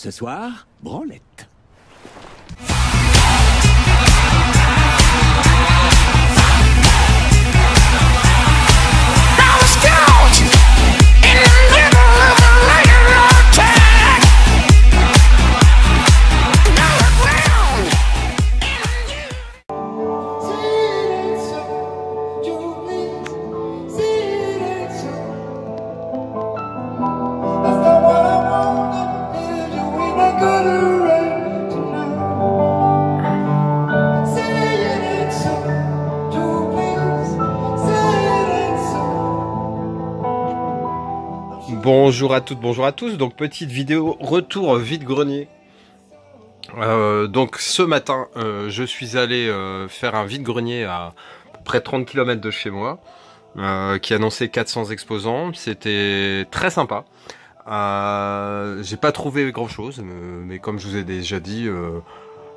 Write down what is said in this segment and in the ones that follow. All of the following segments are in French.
Ce soir, branlette. Bonjour à toutes, bonjour à tous. Donc petite vidéo retour vide-grenier. Donc ce matin, je suis allé faire un vide-grenier à près de 30 km de chez moi, qui annonçait 400 exposants. C'était très sympa. J'ai pas trouvé grand chose, mais comme je vous ai déjà dit,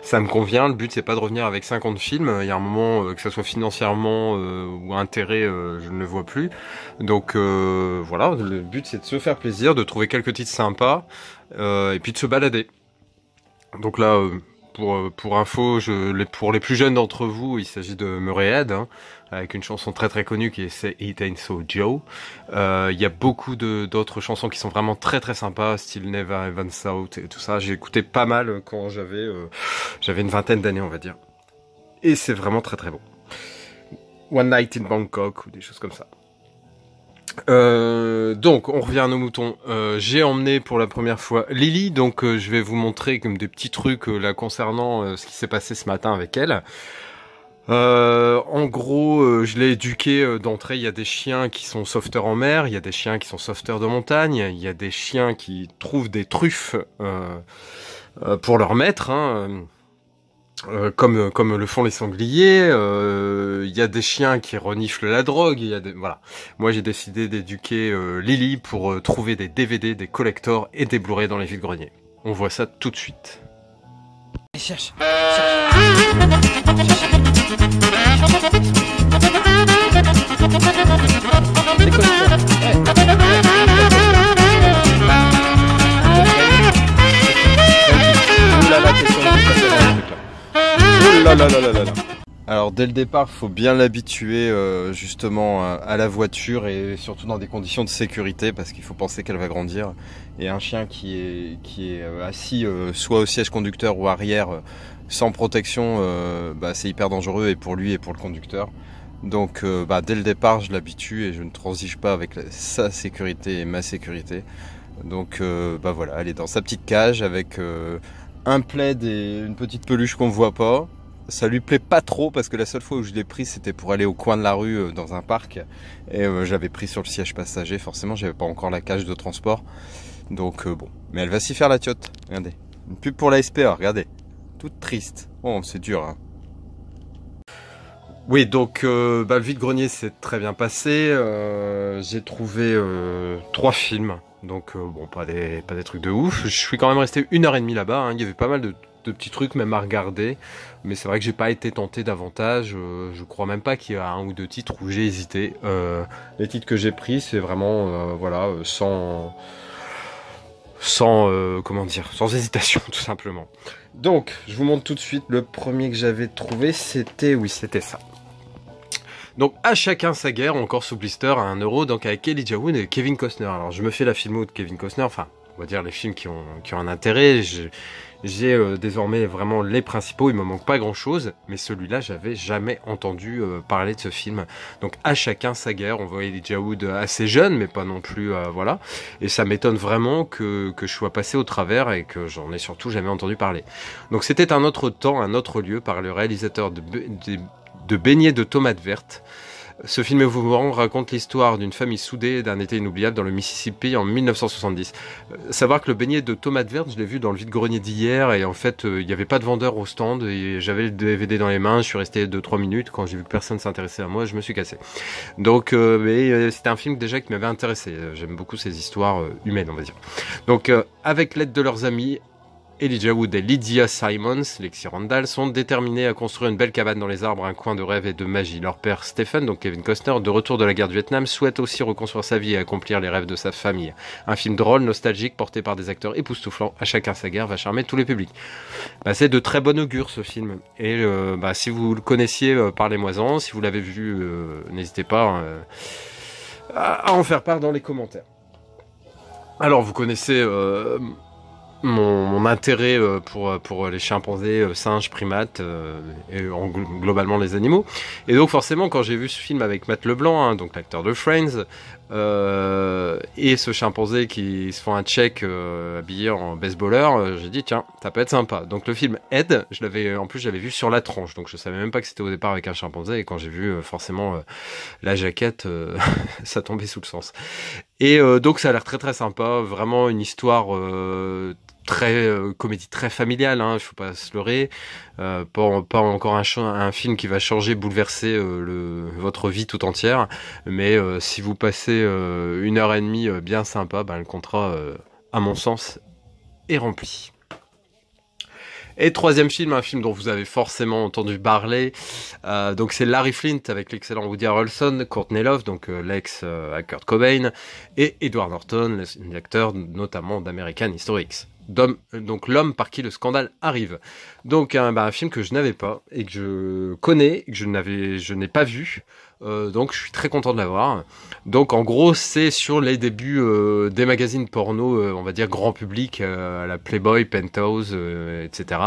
ça me convient. Le but c'est pas de revenir avec 50 films. Il y a un moment, que ça soit financièrement ou intérêt, je ne le vois plus. Donc voilà, le but c'est de se faire plaisir, de trouver quelques titres sympas et puis de se balader. Donc là, pour info, pour les plus jeunes d'entre vous, il s'agit de Murray Head, hein, avec une chanson très très connue qui est Say It Ain't So Joe. Il y a beaucoup d'autres chansons qui sont vraiment très très sympas, style Never Even Thought et tout ça. J'ai écouté pas mal quand j'avais une vingtaine d'années, on va dire. Et c'est vraiment très très bon. One Night in Bangkok ou des choses comme ça. Donc on revient à nos moutons. J'ai emmené pour la première fois Lily, donc je vais vous montrer comme des petits trucs là concernant ce qui s'est passé ce matin avec elle. En gros, je l'ai éduquée d'entrée. Il y a des chiens qui sont sauveteurs en mer, il y a des chiens qui sont sauveteurs de montagne, il y a des chiens qui trouvent des truffes pour leur maître, hein. Comme le font les sangliers, il y a des chiens qui reniflent la drogue, voilà. Moi j'ai décidé d'éduquer Lily pour trouver des DVD, des collectors et des Blu-ray dans les vides-greniers. On voit ça tout de suite. Cherche. Alors dès le départ, faut bien l'habituer justement à la voiture et surtout dans des conditions de sécurité parce qu'il faut penser qu'elle va grandir. Et un chien qui est assis soit au siège conducteur ou arrière sans protection, c'est hyper dangereux et pour lui et pour le conducteur. Donc dès le départ, je l'habitue et je ne transige pas avec sa sécurité et ma sécurité. Donc voilà, elle est dans sa petite cage avec un plaid et une petite peluche qu'on voit pas. Ça lui plaît pas trop parce que la seule fois où je l'ai pris c'était pour aller au coin de la rue dans un parc et j'avais pris sur le siège passager, forcément j'avais pas encore la cage de transport, donc bon, mais elle va s'y faire la tiotte. Regardez, une pub pour la SPA, regardez, toute triste. Oh c'est dur, hein. Oui, donc le vide-grenier s'est très bien passé. J'ai trouvé 3 films, donc bon, pas des trucs de ouf. Je suis quand même resté 1h30 là-bas, hein. Il y avait pas mal de petits trucs même à regarder, mais c'est vrai que j'ai pas été tenté davantage. Je crois même pas qu'il y a 1 ou 2 titres où j'ai hésité. Les titres que j'ai pris, c'est vraiment voilà, sans comment dire, sans hésitation tout simplement. Donc je vous montre tout de suite le premier que j'avais trouvé, c'était ça. Donc à chacun sa guerre, encore sous blister à 1 €, donc avec Elijah Wood et Kevin Costner. Alors je me fais la filmo de Kevin Costner, enfin on va dire les films qui ont un intérêt. J'ai désormais vraiment les principaux, il me manque pas grand chose, mais celui-là j'avais jamais entendu parler de ce film. Donc à chacun sa guerre, on voit Elijah Wood assez jeune, mais pas non plus voilà, et ça m'étonne vraiment que je sois passé au travers et que j'en ai surtout jamais entendu parler. Donc c'était un autre temps, un autre lieu, par le réalisateur de Beignets de tomates vertes. Ce film émouvant raconte l'histoire d'une famille soudée d'un été inoubliable dans le Mississippi en 1970. Savoir que le beignet de tomates vertes, je l'ai vu dans le vide-grenier d'hier et en fait il n'y avait pas de vendeur au stand et j'avais le DVD dans les mains, je suis resté 2-3 minutes, quand j'ai vu que personne s'intéressait à moi, je me suis cassé. Donc c'était un film déjà qui m'avait intéressé, j'aime beaucoup ces histoires humaines on va dire. Donc avec l'aide de leurs amis Elijah Wood et Lydia Simons, Lexi Randall, sont déterminés à construire une belle cabane dans les arbres, un coin de rêve et de magie. Leur père Stephen, donc Kevin Costner, de retour de la guerre du Vietnam, souhaite aussi reconstruire sa vie et accomplir les rêves de sa famille. Un film drôle, nostalgique, porté par des acteurs époustouflants, à chacun sa guerre, va charmer tous les publics. Bah, c'est de très bon augure ce film. Et si vous le connaissiez, parlez-moi-en. Si vous l'avez vu, n'hésitez pas à en faire part dans les commentaires. Alors, vous connaissez mon intérêt pour les chimpanzés, singes, primates et globalement les animaux. Et donc forcément, quand j'ai vu ce film avec Matt LeBlanc, hein, donc l'acteur de Friends, et ce chimpanzé qui se font un check habillé en baseballer, j'ai dit tiens, ça peut être sympa. Donc le film Ed, j'avais vu sur la tranche, donc je savais même pas que c'était au départ avec un chimpanzé, et quand j'ai vu forcément la jaquette, ça tombait sous le sens. Et donc ça a l'air très très sympa, vraiment une histoire très comédie très familiale, hein, il faut pas se leurrer, pas encore un film qui va changer, bouleverser votre vie tout entière, mais si vous passez 1h30 bien sympa, le contrat à mon sens est rempli. Et troisième film, un film dont vous avez forcément entendu parler, donc c'est Larry Flint avec l'excellent Woody Harrelson, Courtney Love, donc l'ex à Kurt Cobain, et Edward Norton, l'acteur notamment d'American History X. Donc l'homme par qui le scandale arrive. Donc un film que je n'avais pas et que je connais, que je n'ai pas vu. Donc je suis très content de l'avoir. Donc en gros c'est sur les débuts des magazines porno, on va dire grand public, à la Playboy, Penthouse, etc.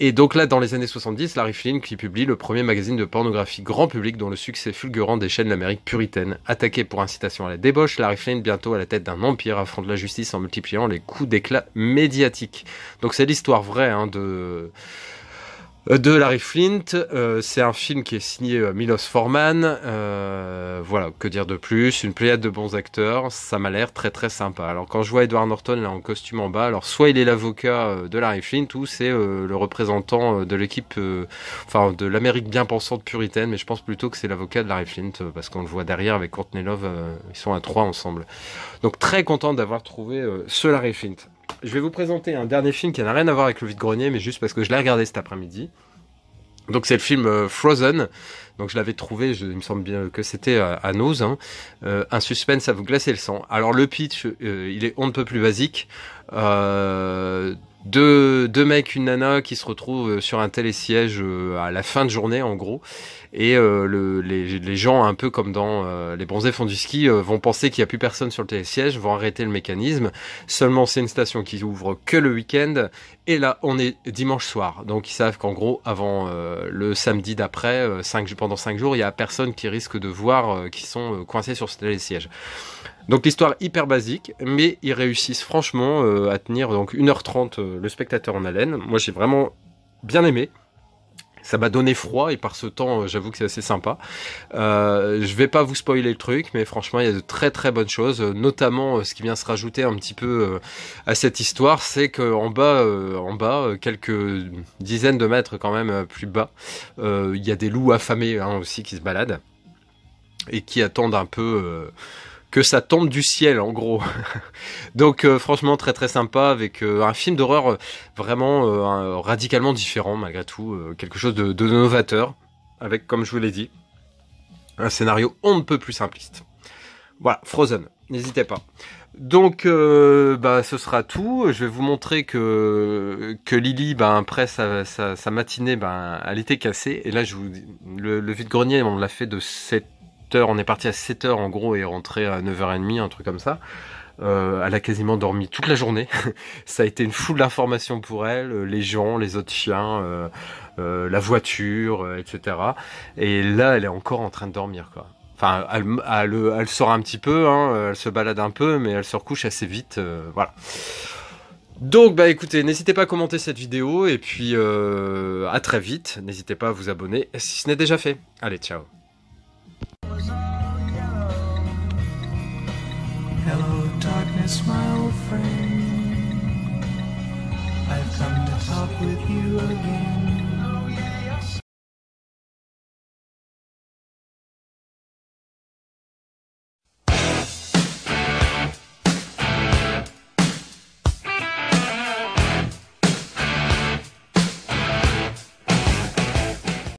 Et donc là dans les années 70, Larry Flint qui publie le premier magazine de pornographie grand public dont le succès fulgurant déchaîne l'Amérique puritaine. Attaqué pour incitation à la débauche, Larry Flint, bientôt à la tête d'un empire, affronte la justice en multipliant les coups d'éclat médiatiques. Donc c'est l'histoire vraie de Larry Flint. C'est un film qui est signé Milos Forman. Voilà, que dire de plus, une pléiade de bons acteurs, ça m'a l'air très très sympa. Alors quand je vois Edward Norton là en costume en bas, alors soit il est l'avocat de Larry Flint, ou c'est le représentant de l'équipe, de l'Amérique bien pensante puritaine, mais je pense plutôt que c'est l'avocat de Larry Flint, parce qu'on le voit derrière avec Courtney Love, ils sont à 3 ensemble. Donc très content d'avoir trouvé ce Larry Flint. Je vais vous présenter un dernier film qui n'a rien à voir avec le vide-grenier, mais juste parce que je l'ai regardé cet après-midi. Donc c'est le film Frozen. Donc je l'avais trouvé, il me semble bien que c'était à Nose, hein. Un suspense à vous glacer le sang. Alors le pitch, il est on ne peut plus basique. Deux mecs, une nana qui se retrouvent sur un télésiège à la fin de journée en gros, et les gens un peu comme dans Les Bronzés font du ski vont penser qu'il n'y a plus personne sur le télésiège, vont arrêter le mécanisme. Seulement c'est une station qui ouvre que le week-end, et là on est dimanche soir, donc ils savent qu'en gros avant le samedi d'après, pendant 5 jours, il n'y a personne qui risque de voir qui sont coincés sur ce télésiège. Donc l'histoire hyper basique, mais ils réussissent franchement à tenir donc 1h30 le spectateur en haleine. Moi j'ai vraiment bien aimé. Ça m'a donné froid, et par ce temps j'avoue que c'est assez sympa. Je vais pas vous spoiler le truc, mais franchement il y a de très très bonnes choses, notamment ce qui vient se rajouter un petit peu à cette histoire, c'est qu'en bas, quelques dizaines de mètres quand même plus bas, il y a des loups affamés aussi qui se baladent et qui attendent un peu que ça tombe du ciel en gros. Donc franchement très très sympa, avec un film d'horreur vraiment radicalement différent malgré tout, quelque chose de novateur, avec, comme je vous l'ai dit, un scénario on ne peut plus simpliste. Voilà, Frozen, n'hésitez pas. Donc ce sera tout. Je vais vous montrer que Lily, après sa matinée, elle était cassée, et là le vide-grenier on l'a fait de 7h, on est parti à 7h en gros et rentré à 9h30, un truc comme ça. Elle a quasiment dormi toute la journée. Ça a été une foule d'informations pour elle, les gens, les autres chiens, la voiture, etc. Et là elle est encore en train de dormir quoi. Enfin, elle sort un petit peu, elle se balade un peu, mais elle se recouche assez vite, voilà. Donc écoutez, n'hésitez pas à commenter cette vidéo, et puis à très vite. N'hésitez pas à vous abonner si ce n'est déjà fait. Allez, ciao. Hello darkness, my old friend. I've come to talk with you again.